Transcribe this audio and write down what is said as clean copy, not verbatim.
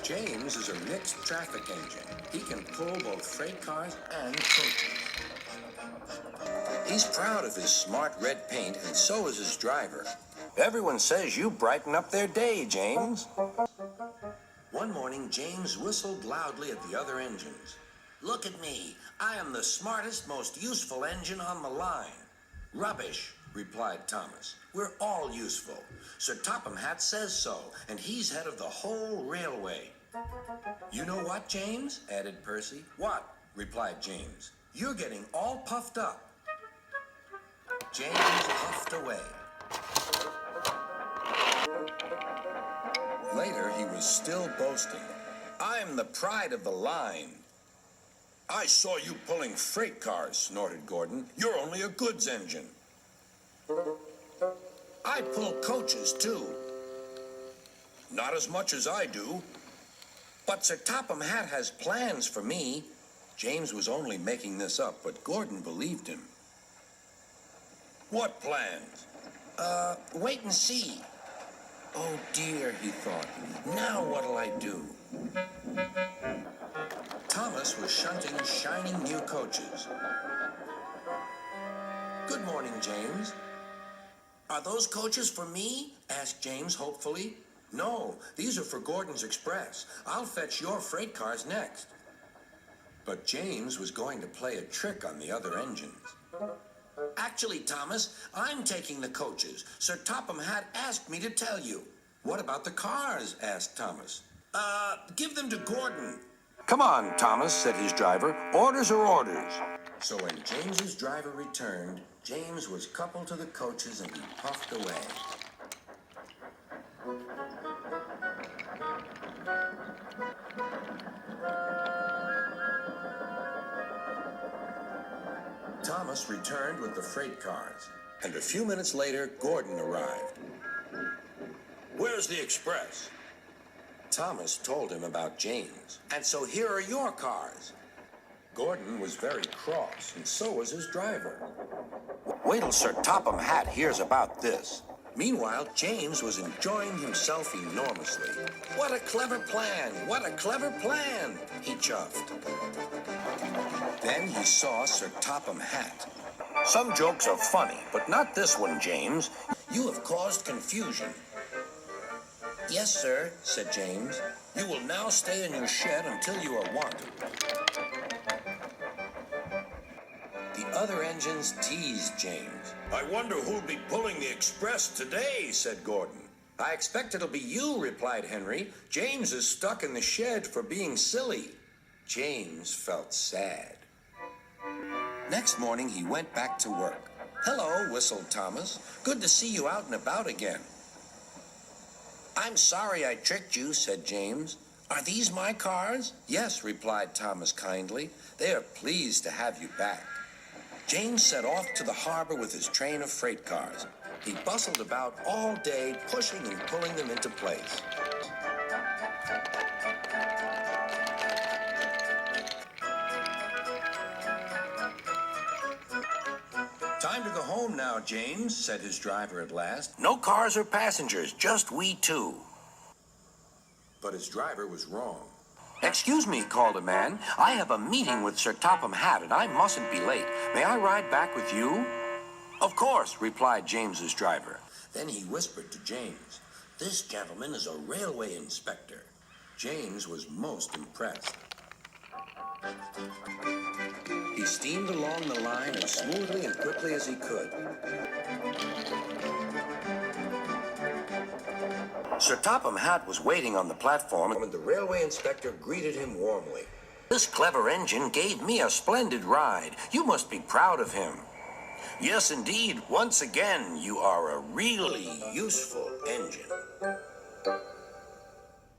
James is a mixed traffic engine. He can pull both freight cars and coaches. He's proud of his smart red paint, and so is his driver. Everyone says you brighten up their day, James. One morning, James whistled loudly at the other engines. Look at me. I am the smartest, most useful engine on the line. Rubbish, replied Thomas. We're all useful. Sir Topham Hatt says so, and he's head of the whole railway. You know what, James? Added Percy. What? Replied James. You're getting all puffed up. James puffed away. Later, he was still boasting. I'm the pride of the line. I saw you pulling freight cars, snorted Gordon. You're only a goods engine. I pull coaches, too. Not as much as I do. But Sir Topham Hatt has plans for me. James was only making this up, but Gordon believed him. What plans? Wait and see. Oh dear, he thought. Now what'll I do? Thomas was shunting shining new coaches. Good morning, James. Are those coaches for me? Asked James hopefully. No, these are for Gordon's Express. I'll fetch your freight cars next. But James was going to play a trick on the other engines. Actually, Thomas, I'm taking the coaches. Sir Topham Hatt asked me to tell you. What about the cars? Asked Thomas. Give them to Gordon. Come on, Thomas, said his driver. Orders are orders. So when James's driver returned, James was coupled to the coaches and he puffed away. Thomas returned with the freight cars, and a few minutes later, Gordon arrived. Where's the express? Thomas told him about James, and so here are your cars. Gordon was very cross, and so was his driver. Wait till Sir Topham Hatt hears about this. Meanwhile, James was enjoying himself enormously. What a clever plan! What a clever plan! He chuffed. Then he saw Sir Topham Hatt. Some jokes are funny, but not this one, James. You have caused confusion. Yes, sir, said James. You will now stay in your shed until you are wanted. The other engines teased James. I wonder who'll be pulling the express today, said Gordon. I expect it'll be you, replied Henry. James is stuck in the shed for being silly. James felt sad. Next morning, he went back to work. Hello, whistled Thomas. Good to see you out and about again. I'm sorry I tricked you, said James. Are these my cars? Yes, replied Thomas kindly. They are pleased to have you back. James set off to the harbor with his train of freight cars. He bustled about all day, pushing and pulling them into place. Time to go home now, James, said his driver at last. No cars or passengers, just we two. But his driver was wrong. Excuse me, called a man. I have a meeting with Sir Topham Hatt, and I mustn't be late. May I ride back with you? Of course, replied James's driver. Then he whispered to James, this gentleman is a railway inspector. James was most impressed. He steamed along the line as smoothly and quickly as he could. Sir Topham Hatt was waiting on the platform when the railway inspector greeted him warmly. This clever engine gave me a splendid ride. You must be proud of him. Yes, indeed. Once again, you are a really useful engine.